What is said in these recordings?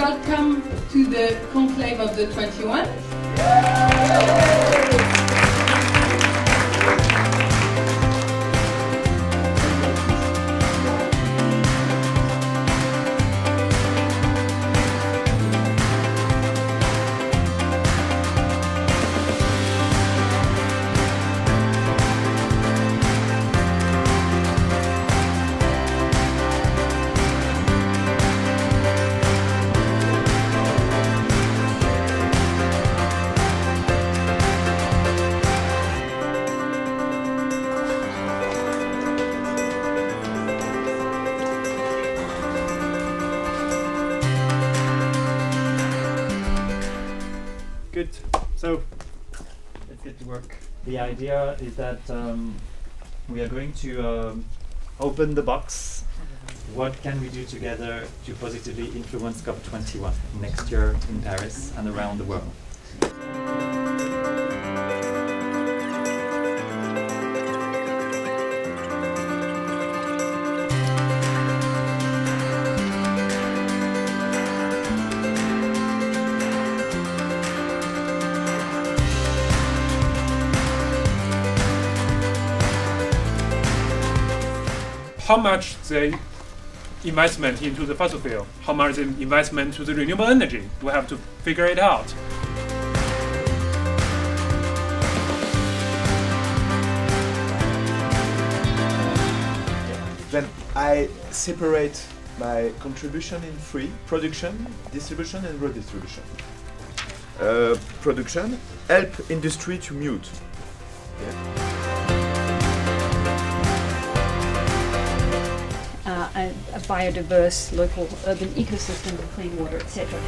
welcome to the Conclave of the 21. Good. So let's get to work. The idea is that we are going to open the box. What can we do together to positively influence COP21 next year in Paris and around the world? How much the investment into the fossil fuel, how much the investment to the renewable energy. We have to figure it out. Then I separate my contribution in three: production, distribution and redistribution. Production, help industry to mute. Yeah. A biodiverse local urban ecosystem of clean water, etc.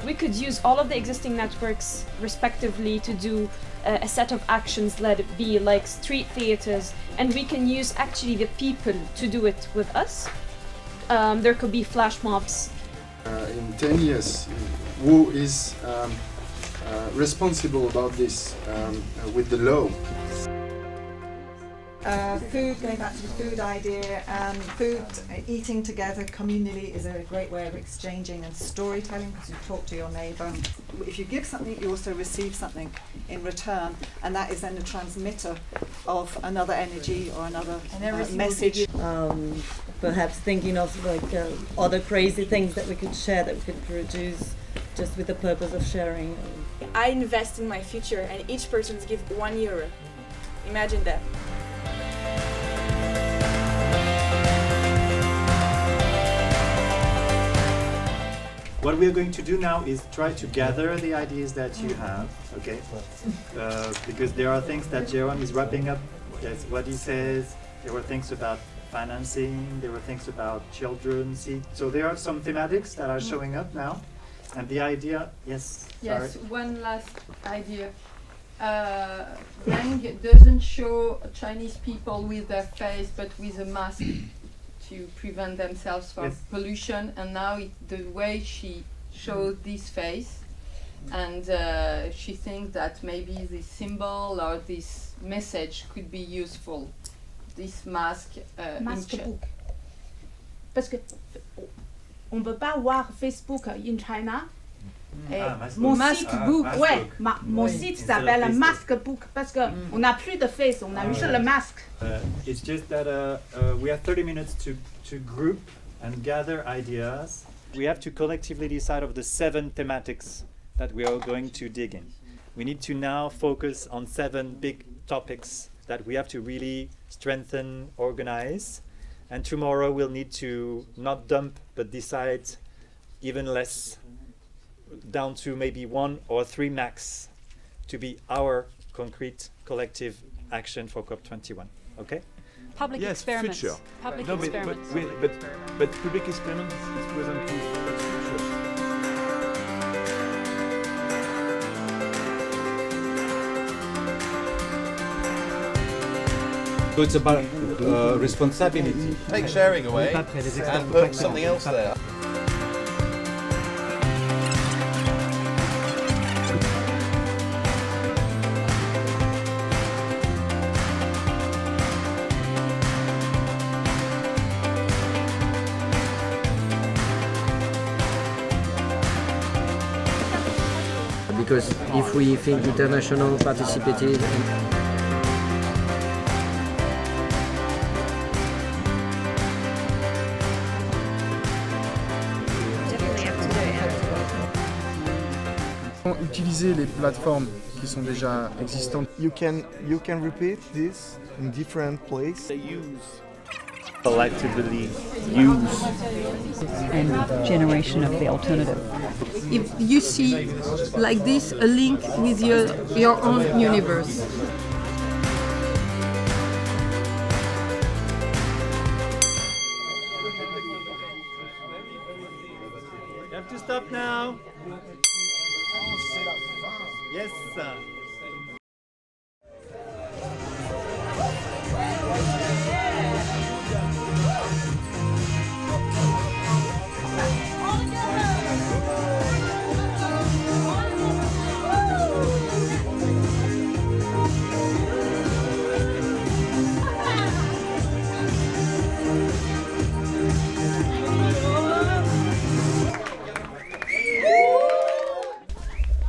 We could use all of the existing networks respectively to do a set of actions, let it be like street theaters, and we can use actually the people to do it with us. There could be flash mobs. In 10 years, who is responsible about this with the law? Food, going back to the food idea, food, eating together communally is a great way of exchanging and storytelling, because you talk to your neighbour. If you give something, you also receive something in return, and that is then a transmitter of another energy or another message. Perhaps thinking of like other crazy things that we could share, that we could produce just with the purpose of sharing. I invest in my future and each person gives €1. Imagine that. What we are going to do now is try to gather the ideas that you have, okay? Because there are things that Jérôme is wrapping up. That's what he says. There were things about financing, there were things about children. So there are some thematics that are showing up now. And the idea, yes? Yes, one last idea. Yang doesn't show Chinese people with their face, but with a mask to prevent themselves from pollution. And now the way she showed this face, and she thinks that maybe this symbol or this message could be useful. This mask. MASKBOOK. Parce que on peut pas voir Facebook in China. Mon site book, ouais, mon site s'appelle MASKBOOK parce que on n'a plus de face, on a juste le masque. It's just that we have 30 minutes to group and gather ideas. We have to collectively decide of the 7 thematics that we are going to dig in. We need to now focus on 7 big topics that we have to really strengthen, organize, and tomorrow we'll need to not dump but decide even less, down to maybe 1 or 3 max, to be our concrete collective action for COP21. Okay? Public experiments. Future. Public no, experiments. But public experiments is present to future. So it's about responsibility. Take sharing away and put something else there. because if we think international, participative, Utiliser les plateformes qui sont déjà existantes. You can repeat this in different places. They use. Collectively use. And generation of the alternative. If you see like this a link with your own universe. You have to stop now. Yes, sir.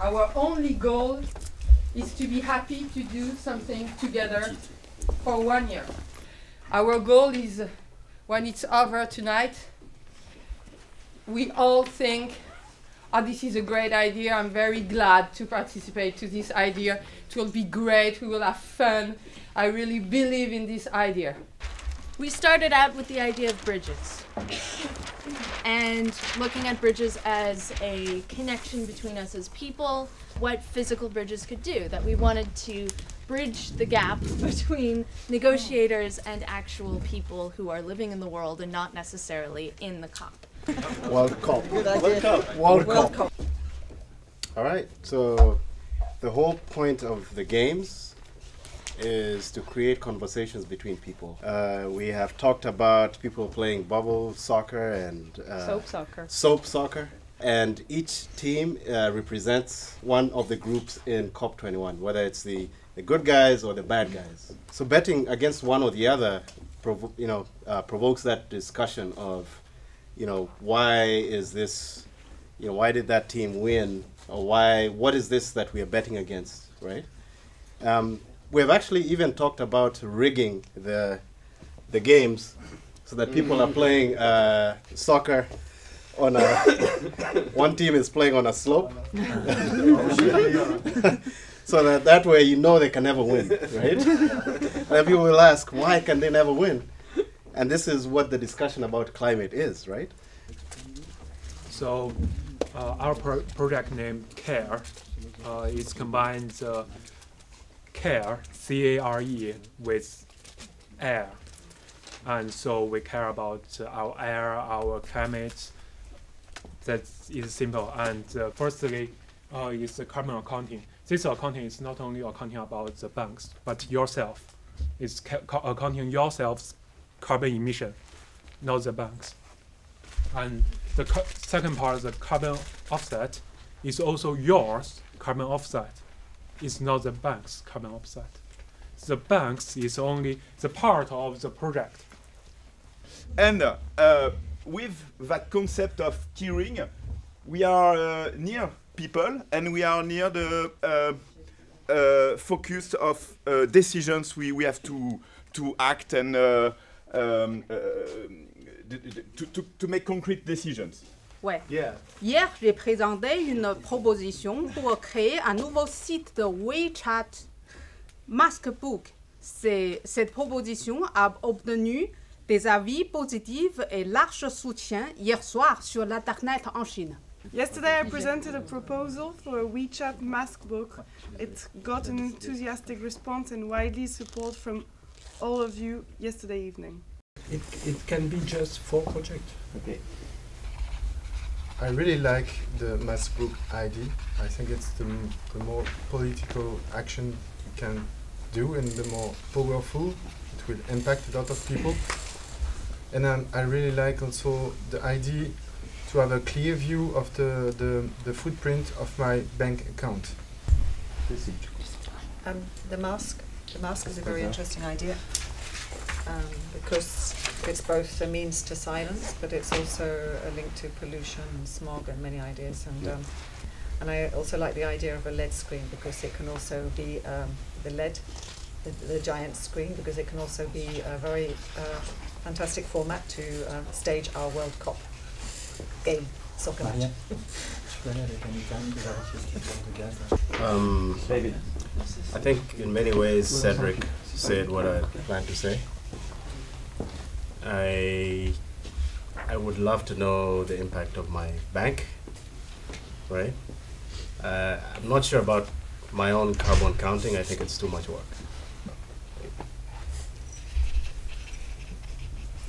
Our only goal is to be happy to do something together for 1 year. Our goal is, when it's over tonight, we all think, oh, this is a great idea, I'm very glad to participate to this idea, it will be great, we will have fun, I really believe in this idea. We started out with the idea of bridges and looking at bridges as a connection between us as people, what physical bridges could do, that we wanted to bridge the gap between negotiators and actual people who are living in the world and not necessarily in the COP. World Cup. World Cup. All right, so the whole point of the games is to create conversations between people. We have talked about people playing bubble soccer and soap soccer. And each team represents one of the groups in COP21, whether it's the good guys or the bad guys. So betting against one or the other provokes that discussion of, why is this, why did that team win, or what is this that we are betting against, right? We've actually even talked about rigging the games so that people are playing soccer on a one team is playing on a slope, so that way they can never win, right? And people will ask, why can they never win? And this is what the discussion about climate is, right? So our project name CARE is combines care, C-A-R-E, with air. And so we care about our air, our climate. That is simple. And firstly, is the carbon accounting. This accounting is not only accounting about the banks, but yourself. It's accounting yourself's carbon emission, not the banks. And the second part, the carbon offset, is also yours carbon offset. It's not the bank's carbon offset. The banks is only the part of the project. And with that concept of caring, we are near people and we are near the focus of decisions we have to act and to make concrete decisions. Ouais. Yeah. Hier, j'ai présenté une proposition pour créer un nouveau site de WeChat MASKBOOK. Cette proposition a obtenu des avis positifs et large soutien hier soir sur l'Internet en Chine. Yesterday I presented a proposal for a WeChat MASKBOOK. It got an enthusiastic response and widely support from all of you yesterday evening. It can be just 4 projects. Okay. I really like the MASKBOOK idea. I think it's the more political action you can do and the more powerful. It will impact a lot of people. And I really like also the idea to have a clear view of the footprint of my bank account. The mask is a very interesting idea because it's both a means to silence, but it's also a link to pollution and smog and many ideas. And I also like the idea of a LED screen because it can also be the LED, the giant screen, because it can also be a very fantastic format to stage our World Cup game, soccer match. I think in many ways Cedric said what I planned to say. I would love to know the impact of my bank, right? I'm not sure about my own carbon counting. I think it's too much work.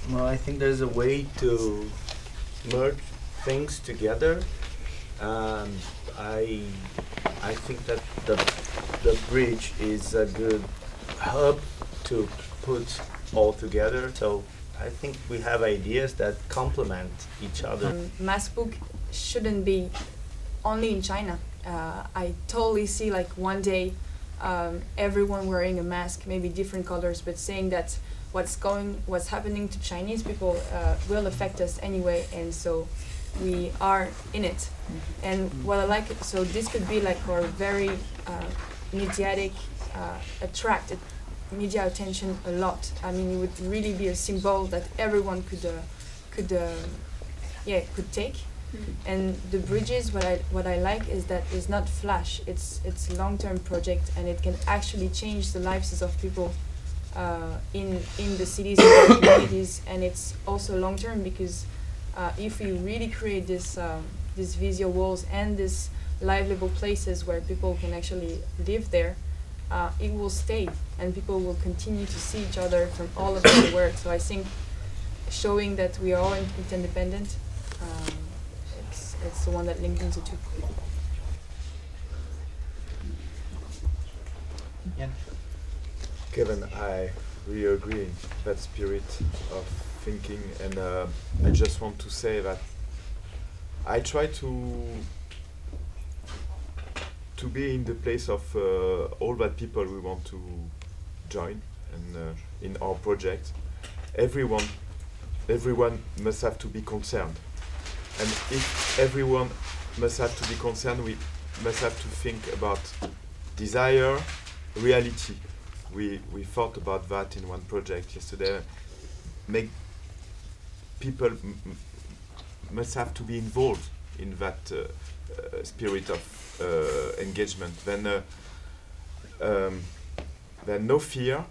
Well, I think there's a way to merge things together. I think that the bridge is a good hub to put all together. So I think we have ideas that complement each other. MASKBOOK shouldn't be only in China. I totally see like one day everyone wearing a mask, maybe different colors, but saying that what's happening to Chinese people will affect us anyway, and so we are in it. And what I like, so this could be like our very mediatic, attracted media attention a lot. I mean, it would really be a symbol that everyone could take. And the bridges, what I like is that it's not flash. It's a long-term project, and it can actually change the lives of people in the cities and the communities. And it's also long-term because if we really create these visual walls and these livable places where people can actually live there, it will stay, and people will continue to see each other from all over the world. So I think showing that we are all interdependent, it's the one that links into two. Yeah. Kevin, I really agree in that spirit of thinking, and I just want to say that I try to be in the place of all that people we want to join and in our project. Everyone must have to be concerned, and if everyone must have to be concerned, we must have to think about desire, reality. We thought about that in one project yesterday. Make people must have to be involved in that spirit of engagement. Then no fear.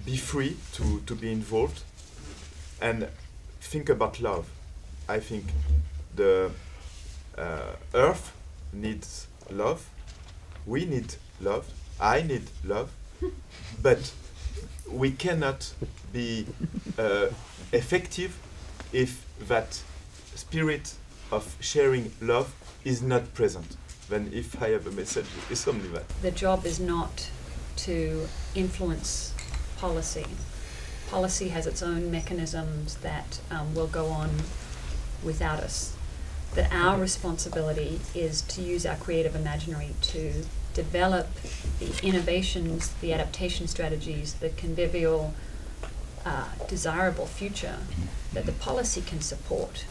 Be free to be involved, and think about love. I think the Earth needs love. We need love. I need love, but we cannot be effective if that spirit of sharing love is not present. Then if I have a message, it's only that. The job is not to influence policy. Policy has its own mechanisms that will go on without us. That our responsibility is to use our creative imaginary to develop the innovations, the adaptation strategies, the convivial, desirable future that the policy can support,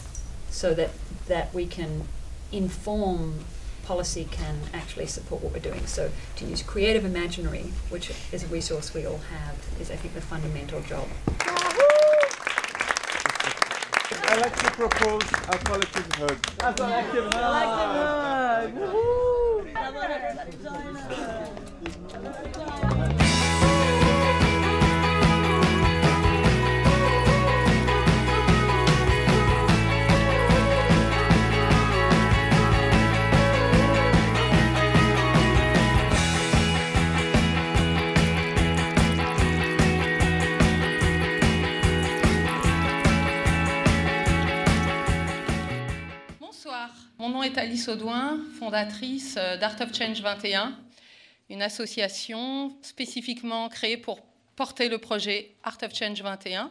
so that we can inform policy, can actually support what we're doing. So to use creative imaginary, which is a resource we all have, is I think the fundamental job. I'd like to propose a collective hug. A collective hug! Woohoo! I want everybody to join us. Mon nom est Alice Audouin, fondatrice d'Art of Change 21, une association spécifiquement créée pour porter le projet Art of Change 21.